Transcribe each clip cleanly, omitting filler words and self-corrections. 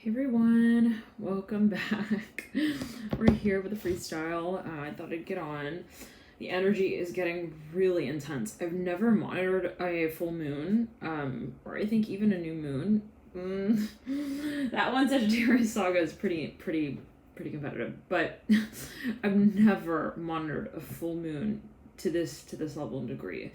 Hey everyone, welcome back. We're here with the freestyle. I thought I'd get on. The energy is getting really intense. I've never monitored a full moon, or I think even a new moon. That one Sagittarius saga is pretty competitive, but I've never monitored a full moon to this level and degree.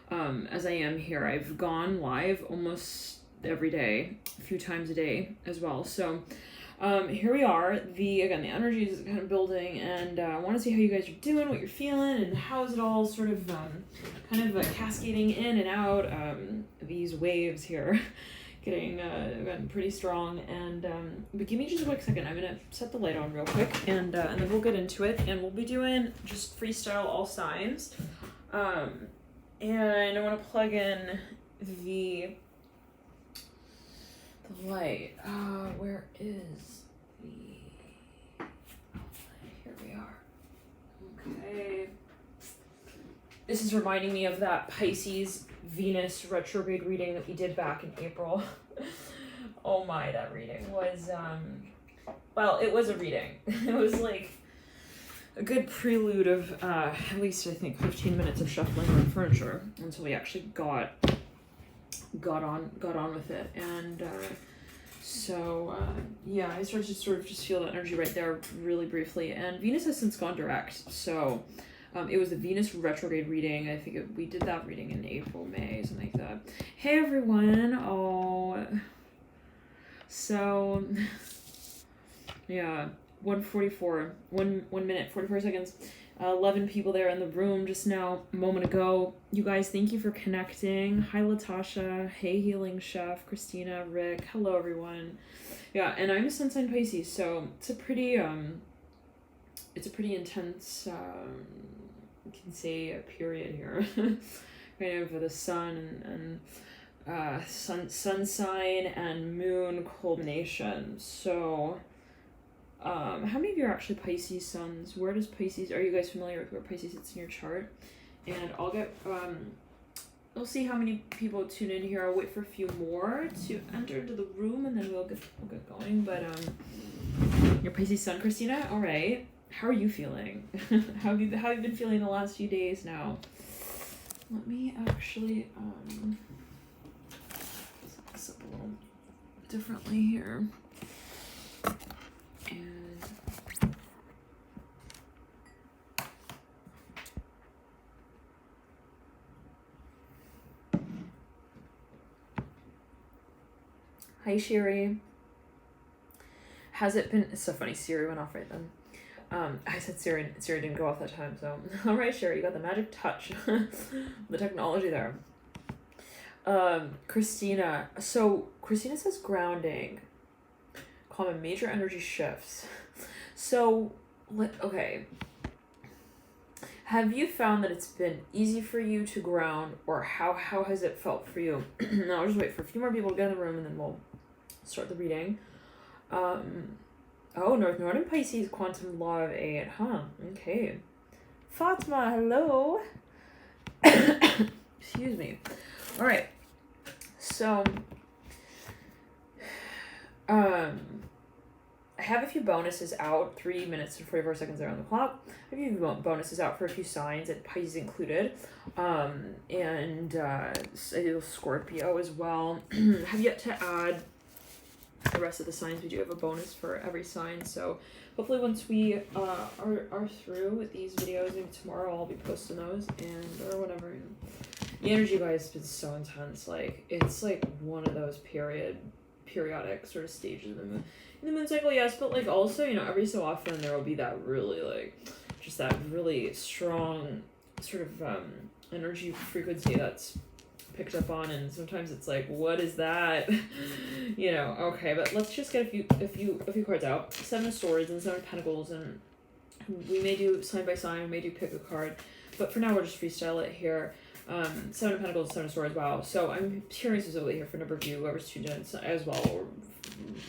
As I am here, I've gone live almost every day, a few times a day as well. So here we are. The energy is kind of building, and I want to see how you guys are doing, what you're feeling, and how is it all sort of cascading in and out. These waves here getting pretty strong, and but give me just a quick second. I'm gonna set the light on real quick, and then we'll get into it, and we'll be doing just freestyle all signs. And I want to plug in the light. Where is the light? Here we are. Okay. This is reminding me of that Pisces Venus retrograde reading that we did back in April. Oh my, that reading was well, it was a reading. It was like a good prelude of at least I think 15 minutes of shuffling around furniture until we actually got on with it. And yeah, I started to sort of just feel that energy right there really briefly. And Venus has since gone direct, so it was the Venus retrograde reading. I think we did that reading in April, May, something like that. Hey everyone. So yeah, 1:44, 1 minute 44 seconds. 11 people there in the room just now, a moment ago. You guys, thank you for connecting. Hi, Latasha. Hey, Healing Chef. Christina, Rick. Hello, everyone. Yeah, and I'm a sun sign Pisces, so it's a pretty intense, you can say, a period here. Kind of the sun and sun sign and moon culmination. So how many of you are actually Pisces suns? Where does Pisces, are you guys familiar with where Pisces sits in your chart? And I'll get, we'll see how many people tune in here. I'll wait for a few more to enter into the room, and then we'll get going. But your Pisces sun, Christina? All right. How are you feeling? how have you been feeling the last few days now? Let me actually set this up a little differently here. And hi Sherry. Has it been, it's so funny, Siri went off right then. I said Siri didn't go off that time, so all right Sherry, you got the magic touch. The technology there. Christina, so Christina says grounding, common major energy shifts. So, okay. Have you found that it's been easy for you to ground, or how has it felt for you? Now I'll just wait for a few more people to get in the room, and then we'll start the reading. Oh, Northern Pisces, quantum law of 8, huh? Okay. Fatma, hello. Excuse me. All right. So, I have a few bonuses out, 3 minutes and 44 seconds there on the clock. I have a few bonuses out for a few signs, and Pisces included. And I do Scorpio as well. Have yet to add the rest of the signs. We do have a bonus for every sign. So hopefully once we are through with these videos, maybe tomorrow I'll be posting those, or whatever. The energy, guys, has been so intense. Like, it's like one of those periodic sort of stages of the moon. In the moon cycle, yes, but like also, every so often there will be that really just that really strong sort of energy frequency that's picked up on, and sometimes it's like, what is that? Okay, but let's just get a few cards out. 7 of Swords and 7 of Pentacles, and we may do sign by sign, we may do pick a card, but for now we'll just freestyle it here. 7 of Pentacles, 7 of Swords, wow. So I'm hearing specifically here for a number of you, whoever's tuned in as well, or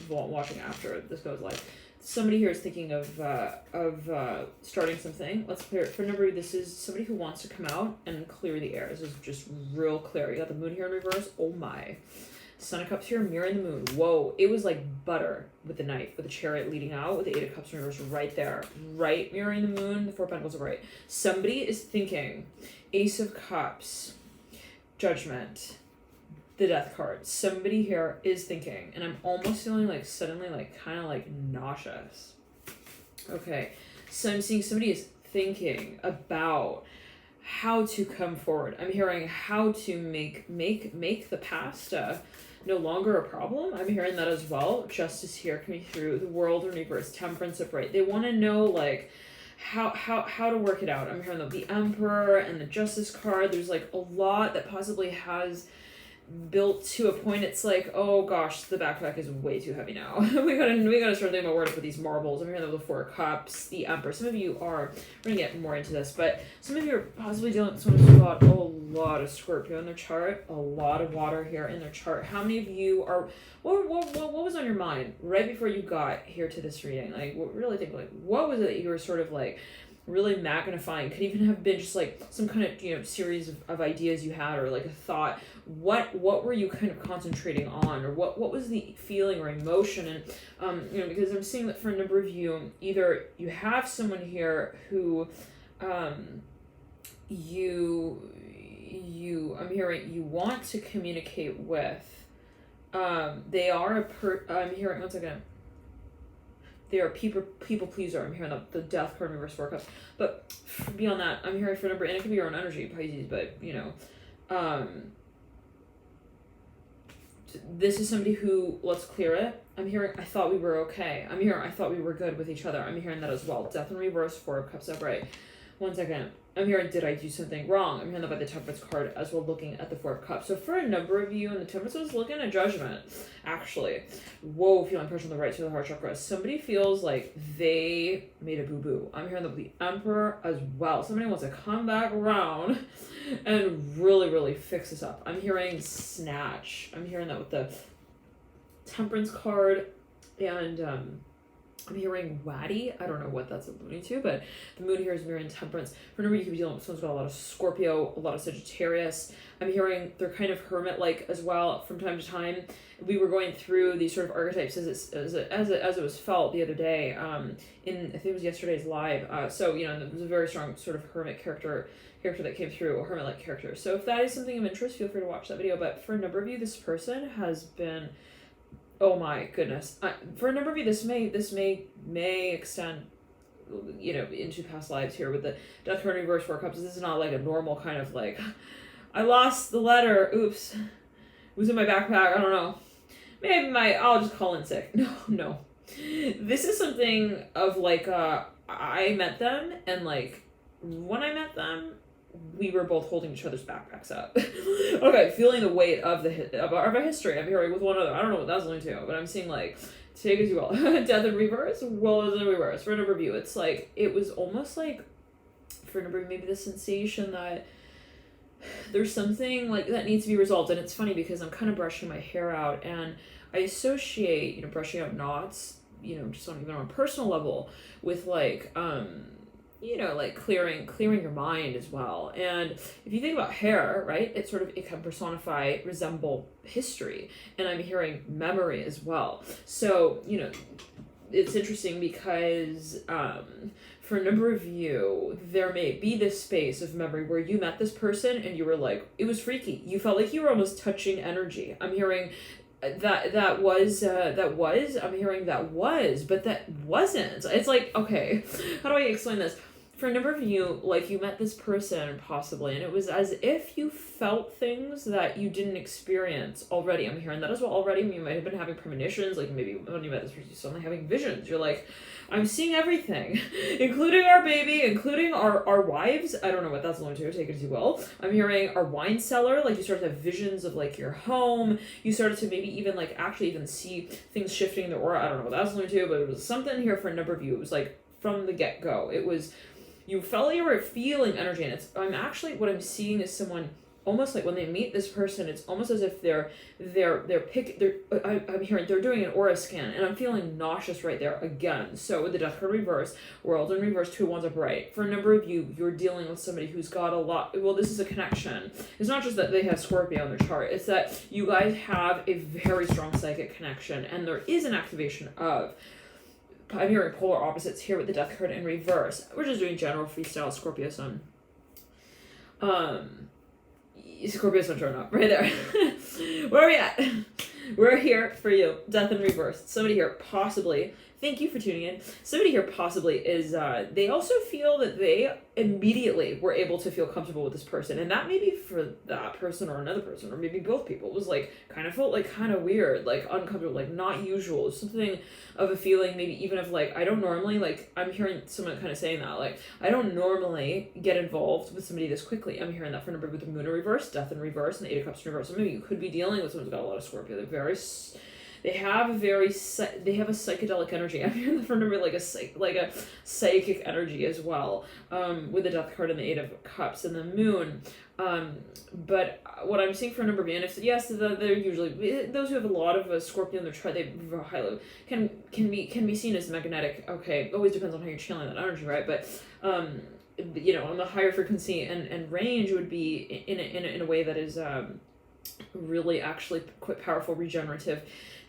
watching after this goes live. Somebody here is thinking of starting something. Let's clear it. For a number of you, this is somebody who wants to come out and clear the air. This is just real clear. You got the moon here in reverse. Oh my. Son of Cups here, mirroring the moon. Whoa, it was like butter with the knife, with the chariot leading out, with the Eight of Cups in reverse right there. Right, mirroring the moon, the Four of Pentacles are right. Somebody is thinking, Ace of Cups, Judgment, the Death card. Somebody here is thinking, and I'm almost feeling like suddenly like kind of like nauseous. Okay, so I'm seeing somebody is thinking about how to come forward. I'm hearing how to make the past no longer a problem. I'm hearing that as well. Justice here coming through. The World in reverse. Temperance upright. They want to know like how to work it out. I'm hearing the Emperor and the Justice card. There's like a lot that possibly has built to a point. It's like, oh gosh, the backpack is way too heavy now. we gotta start thinking about where to put these marbles. I'm hearing the Four of Cups, the Emperor. Some of you are, we're gonna get more into this, but some of you are possibly dealing with someone who's got a lot of Scorpio in their chart, a lot of water here in their chart. How many of you are, what was on your mind right before you got here to this reading? Like, really think, like, what was it that you were sort of like really magnifying? Could even have been just like some kind of, you know, series of ideas you had, or like a thought. What were you kind of concentrating on, or what was the feeling or emotion? And you know, because I'm seeing that for a number of you, either you have someone here who I'm hearing you want to communicate with. They are I'm hearing, one second. They are people pleaser. I'm hearing the Death card in reverse, Four Cups. But beyond that, I'm hearing for a number, and it could be your own energy, Pisces, but you know, this is somebody who, let's clear it. I'm hearing, I thought we were okay. I'm hearing, I thought we were good with each other. I'm hearing that as well. Death in reverse, Four of Cups upright. One second. I'm hearing, did I do something wrong? I'm hearing that by the Temperance card as well, looking at the Four of Cups. So for a number of you, and the Temperance was looking at Judgment, actually. Whoa, feeling pressure on the right side of the heart chakra. Somebody feels like they made a boo-boo. I'm hearing that with the Emperor as well. Somebody wants to come back around and really, really fix this up. I'm hearing Snatch. I'm hearing that with the Temperance card, and I'm hearing Waddy. I don't know what that's alluding to, but the moon here is mirroring Temperance. For a number, you could be dealing with someone's got a lot of Scorpio, a lot of Sagittarius. I'm hearing they're kind of hermit-like as well from time to time. We were going through these sort of archetypes as it was felt the other day in, I think it was yesterday's live. So, you know, there was a very strong sort of hermit character that came through, a hermit-like character. So if that is something of interest, feel free to watch that video. But for a number of you, this person has been, oh my goodness. For a number of you, this may extend, you know, into past lives here with the Death card in reverse, Four Cups. This is not like a normal kind of like, I lost the letter, oops, it was in my backpack, I don't know. Maybe I'll just call in sick. No. This is something of like, I met them, and like, when I met them, we were both holding each other's backpacks up. Okay, feeling the weight of our history. I'm hearing with one another. I don't know what that's linked to, but I'm seeing like, take as you will. Death in reverse, World in reverse. For a number of you, it's like, it was almost like, for a number of maybe the sensation that there's something like that needs to be resolved. And it's funny because I'm kind of brushing my hair out, and I associate, you know, brushing out knots, you know, just on even on a personal level with like, you know, like clearing your mind as well. And if you think about hair, right, it can personify, resemble history. And I'm hearing memory as well. So, you know, it's interesting because for a number of you, there may be this space of memory where you met this person and you were like, it was freaky. You felt like you were almost touching energy. I'm hearing that was, I'm hearing that was, but that wasn't. It's like, okay, how do I explain this? For a number of you, like, you met this person possibly, and it was as if you felt things that you didn't experience already. I'm hearing that as well already. You might have been having premonitions, like maybe when you met this person, you're suddenly having visions. You're like, I'm seeing everything, including our baby, including our wives. I don't know what that's going to, take it as you will. I'm hearing our wine cellar, like you started to have visions of like your home. You started to maybe even like actually even see things shifting in the aura. I don't know what that's going to, but it was something here for a number of you. It was like from the get-go. It was, you felt like you were feeling energy, and I'm actually, what I'm seeing is someone almost like when they meet this person, it's almost as if I'm hearing they're doing an aura scan, and I'm feeling nauseous right there again. So with the Death card reverse, World in reverse, 2 wands upright. For a number of you, you're dealing with somebody who's got a lot. Well, this is a connection. It's not just that they have Scorpio on their chart. It's that you guys have a very strong psychic connection, and there is an activation of. I'm hearing polar opposites here with the Death card in reverse. We're just doing general freestyle Scorpio Sun. Scorpio Sun showing up right there. Where are we at? We're here for you. Death in reverse. Somebody here possibly. Thank you for tuning in. Somebody here possibly is, they also feel that they immediately were able to feel comfortable with this person. And that may be for that person or another person, or maybe both people. It was like, kind of felt like kind of weird, like uncomfortable, like not usual. Something of a feeling, maybe even of like, I don't normally, like, I'm hearing someone kind of saying that, like, I don't normally get involved with somebody this quickly. I'm hearing that for a number with the Moon in reverse, Death in reverse, and the 8 of Cups in reverse. So maybe you could be dealing with someone who's got a lot of Scorpio. They have a psychedelic energy. I'm hearing that for a number like a psychic energy as well. With the Death card and the 8 of Cups and the Moon. But what I'm seeing for a number of yes, they're usually those who have a lot of Scorpio in their chart. They highly can be seen as magnetic. Okay, it always depends on how you're channeling that energy, right? But on the higher frequency and range would be in a way that is really actually quite powerful, regenerative,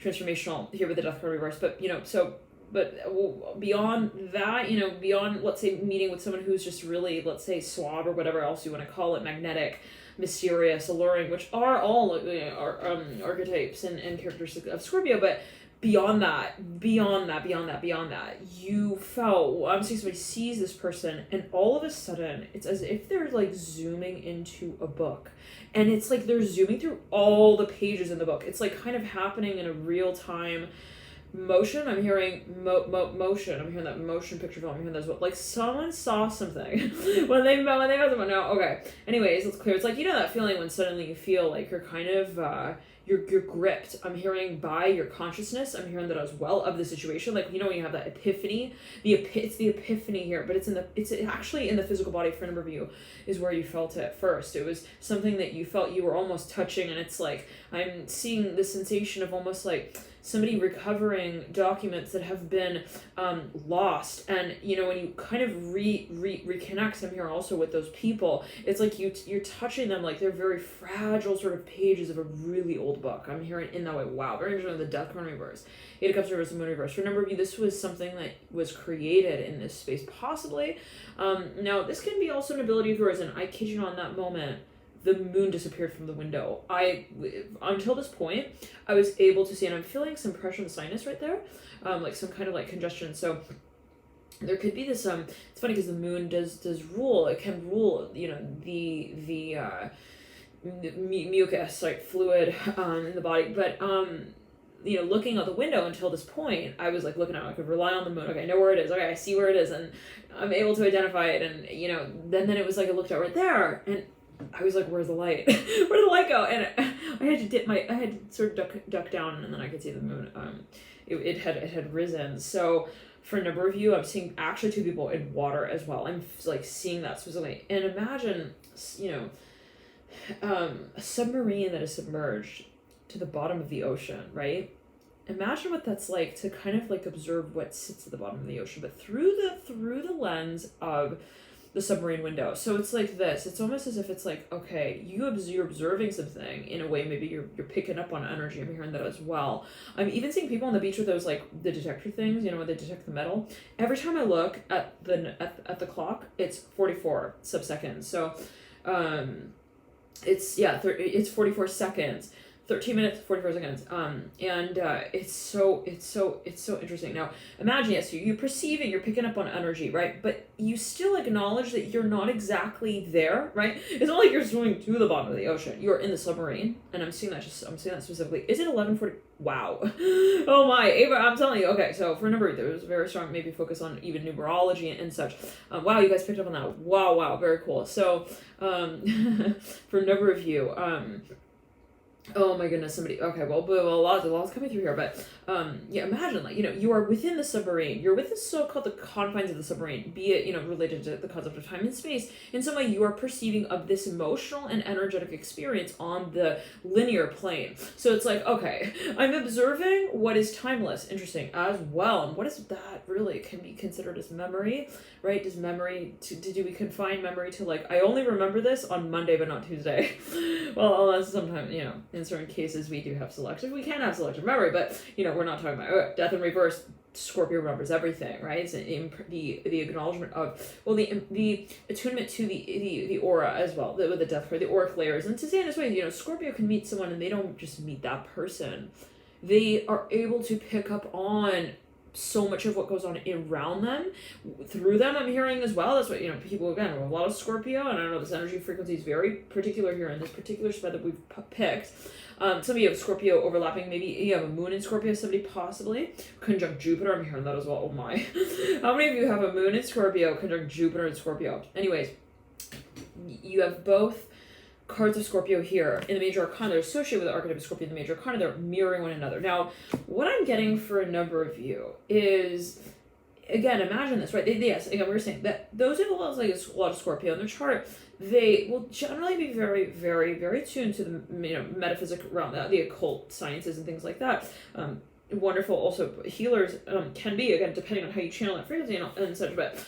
transformational here with the Death card reverse. But beyond that, beyond, let's say, meeting with someone who's just really, let's say, suave or whatever else you want to call it, magnetic, mysterious, alluring, which are all archetypes and characteristics of Scorpio. But beyond that, you felt, I'm seeing somebody sees this person, and all of a sudden, it's as if they're like zooming into a book. And it's like they're zooming through all the pages in the book. It's like kind of happening in a real time motion. I'm hearing motion. I'm hearing that motion picture film. I'm hearing that as well. Like someone saw something when they met someone. No, okay. Anyways, let's clear. It's like, that feeling when suddenly you feel like you're kind of you're gripped. I'm hearing by your consciousness. I'm hearing that as well of the situation. Like, when you have that epiphany, it's the epiphany here, but it's actually in the physical body for a number of you is where you felt it first. It was something that you felt you were almost touching, and it's like, I'm seeing the sensation of almost like somebody recovering documents that have been lost. And when you kind of reconnect, I'm here also with those people, it's like you're touching them like they're very fragile sort of pages of a really old book. I'm hearing in that way. Wow, very interesting. The Death card reverse, 8 of Cups reverse, the Moon reverse. For a number of you, this was something that was created in this space, possibly. Now this can be also an ability of yours, and I kid you not, in that moment the moon disappeared from the window. Until this point, I was able to see, and I'm feeling some pressure on the sinus right there, like some kind of like congestion. So there could be this, it's funny because the moon does rule, it can rule, the mucus, like fluid, in the body. But, looking out the window until this point, I was like looking out, I could rely on the moon. Okay, I know where it is. Okay, I see where it is, and I'm able to identify it. And, then it was like, I looked out right there, and I was like, where's the light? Where did the light go? And I had to sort of duck down, and then I could see the moon. It had risen. So for a number of you, I'm seeing actually 2 people in water as well. I'm like seeing that specifically. And imagine, a submarine that is submerged to the bottom of the ocean, right? Imagine what that's like to kind of like observe what sits at the bottom of the ocean, but through the lens of the submarine window. So it's like this. It's almost as if it's like, okay, you're observing something in a way. Maybe you're picking up on energy. I'm hearing that as well. I'm even seeing people on the beach with those like the detector things. Where they detect the metal. Every time I look at the clock, it's 44 subseconds. So, it's 44 seconds. 13 minutes, 44 seconds. It's so interesting. Now, imagine, yes, you're perceiving, you're picking up on energy, right? But you still acknowledge that you're not exactly there, right? It's not like you're swimming to the bottom of the ocean. You're in the submarine, and I'm seeing that specifically. Is it 11:40? Wow. Oh my, Ava, I'm telling you. Okay, so for a number, there was a very strong maybe focus on even numerology and such. Wow, you guys picked up on that. Wow, very cool. So, for a number of you, Oh my goodness, somebody. Okay, well, lots coming through here, but yeah, imagine like you are within the submarine. You're within so-called the confines of the submarine, be it related to the concept of time and space. In some way, you are perceiving of this emotional and energetic experience on the linear plane. So it's like, okay, I'm observing what is timeless, interesting as well, and what is that really can be considered as memory, right? Does memory do we confine memory to like I only remember this on Monday but not Tuesday? Well, unless sometimes in certain cases we do have selective. We can have selective memory, but we're not talking about death in reverse. Scorpio remembers everything, right? It's the acknowledgement of the attunement to the aura as well, with the death card, the auric layers. And to say in this way, Scorpio can meet someone and they don't just meet that person. They are able to pick up on so much of what goes on around them, through them. I'm hearing as well. That's what people again. A lot of Scorpio, and I don't know this energy frequency is very particular here in this particular spread that we've picked. Some of you have Scorpio overlapping. Maybe you have a moon in Scorpio. Somebody possibly conjunct Jupiter. I'm hearing that as well. Oh my! How many of you have a moon in Scorpio conjunct Jupiter in Scorpio? Anyways, you have both cards of Scorpio here in the major arcana. They're associated with the archetype of Scorpio in the major arcana. They're mirroring one another. Now, what I'm getting for a number of you is, again, imagine this, right? Yes, again, we were saying that those who have a lot of Scorpio in their chart, they will generally be very, very, very tuned to the metaphysic realm, the occult sciences and things like that. Wonderful also healers can be, again, depending on how you channel that frequency and such, but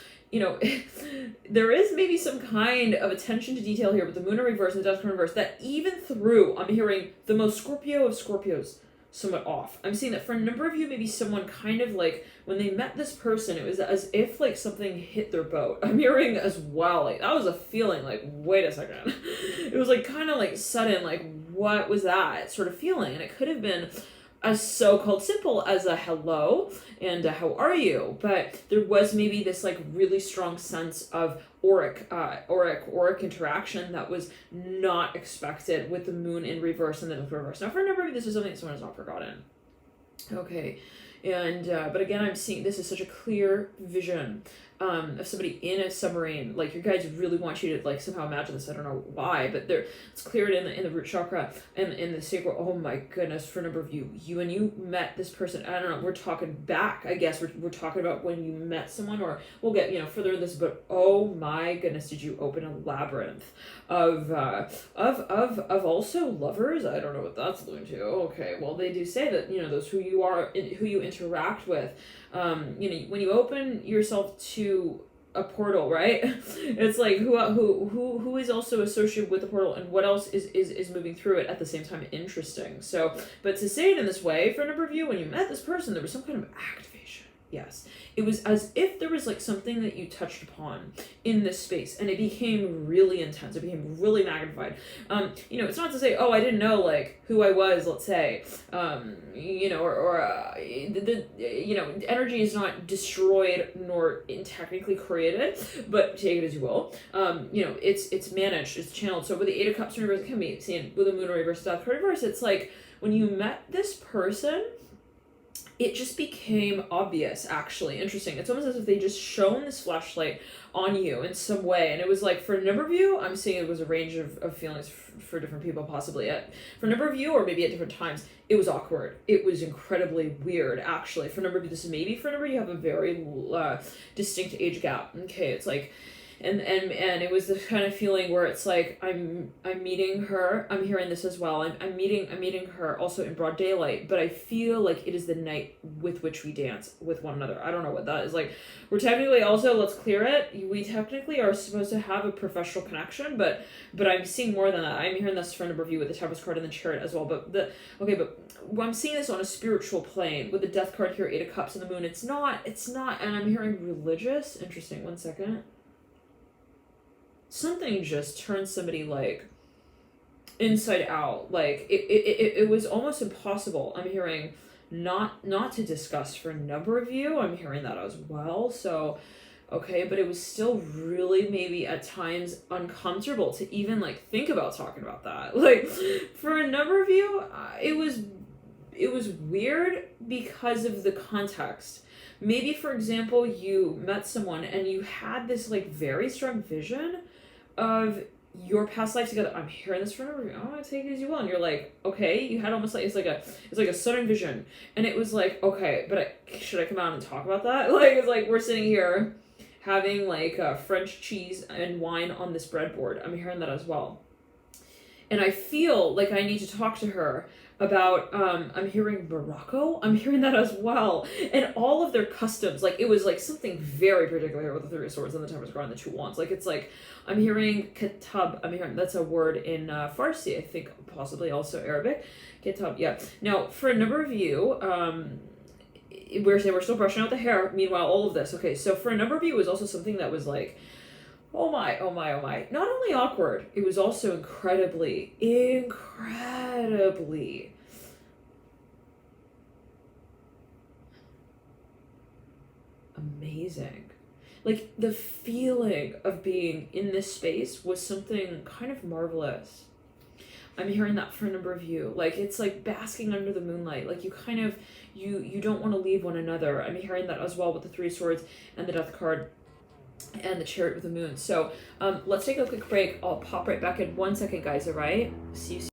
there is maybe some kind of attention to detail here with the moon in reverse and the death card in reverse that even through, I'm hearing the most Scorpio of Scorpios somewhat off. I'm seeing that for a number of you, maybe someone kind of like, when they met this person, it was as if like something hit their boat. I'm hearing as well, like that was a feeling like, wait a second. It was like kind of like sudden, like what was that sort of feeling? And it could have been as so-called simple as a hello and how are you, but there was maybe this like really strong sense of auric interaction that was not expected with the moon in reverse and the death reverse. Now for a number of you, this is something that someone has not forgotten. Okay, and but again, I'm seeing this is such a clear vision of somebody in a submarine. Like your guides really want you to like somehow imagine this. I don't know why, but it's cleared in the root chakra and in the sacral. Oh my goodness! For a number of you, when you met this person, I don't know. We're talking back. I guess we're talking about when you met someone, or we'll get further in this. But oh my goodness, did you open a labyrinth of also lovers? I don't know what that's alluding to. Okay, well they do say that those who you interact with. When you open yourself to a portal, right? It's like who is also associated with the portal and what else is moving through it at the same time. Interesting. So, but to say it in this way, for a number of you, when you met this person, there was some kind of activation. Yes. It was as if there was like something that you touched upon in this space and it became really intense. It became really magnified. It's not to say, oh, I didn't know like who I was, let's say, energy is not destroyed nor technically created, but take it as you will. It's managed, it's channeled. So with the Eight of Cups in reverse, it can be seen with the Moon in reverse, Death card in reverse. It's like when you met this person, it just became obvious, actually. Interesting. It's almost as if they just shone this flashlight on you in some way. And it was like, for a number of you, I'm seeing it was a range of feelings for different people, possibly. For a number of you, or maybe at different times, it was awkward. It was incredibly weird, actually. For a number of you, this is maybe for a number of you have a very distinct age gap. Okay, it's like... And it was this kind of feeling where it's like I'm meeting her. I'm hearing this as well. I'm meeting her also in broad daylight, but I feel like it is the night with which we dance with one another. I don't know what that is like. We're technically also, let's clear it. We technically are supposed to have a professional connection, but I'm seeing more than that. I'm hearing this for a number of you with the Tempest card and the Chariot as well. But I'm seeing this on a spiritual plane with the Death card here, Eight of Cups and the Moon. It's not, and I'm hearing religious. Interesting. 1 second. Something just turned somebody like inside out. Like it was almost impossible. I'm hearing not to discuss for a number of you. I'm hearing that as well. So okay, but it was still really maybe at times uncomfortable to even like think about talking about that. Like for a number of you, it was weird because of the context. Maybe, for example, you met someone and you had this like very strong vision of your past life together. I'm hearing this from everyone. Oh, I take it as you will. And you're like, okay, you had almost like, it's like a sudden vision. And it was like, okay, but should I come out and talk about that? Like, it's like, we're sitting here having like French cheese and wine on this breadboard. I'm hearing that as well. And I feel like I need to talk to her about, I'm hearing Morocco. I'm hearing that as well. And all of their customs, like, it was like something very particular with the Three of Swords and the Temperance card and the Two Wands. Like, it's like, I'm hearing kitab. I'm hearing, that's a word in Farsi, I think, possibly also Arabic. Kitab, yeah. Now, for a number of you, we're still brushing out the hair. Meanwhile, all of this. Okay, so for a number of you, it was also something that was like, oh my, oh my, oh my. Not only awkward, it was also incredibly amazing. Like, the feeling of being in this space was something kind of marvelous. I'm hearing that for a number of you. Like, it's like basking under the moonlight. Like, you kind of, you don't want to leave one another. I'm hearing that as well with the Three of Swords and the Death card and the Chariot with the Moon. So let's take a quick break. I'll pop right back in 1 second, guys, all right? See you soon.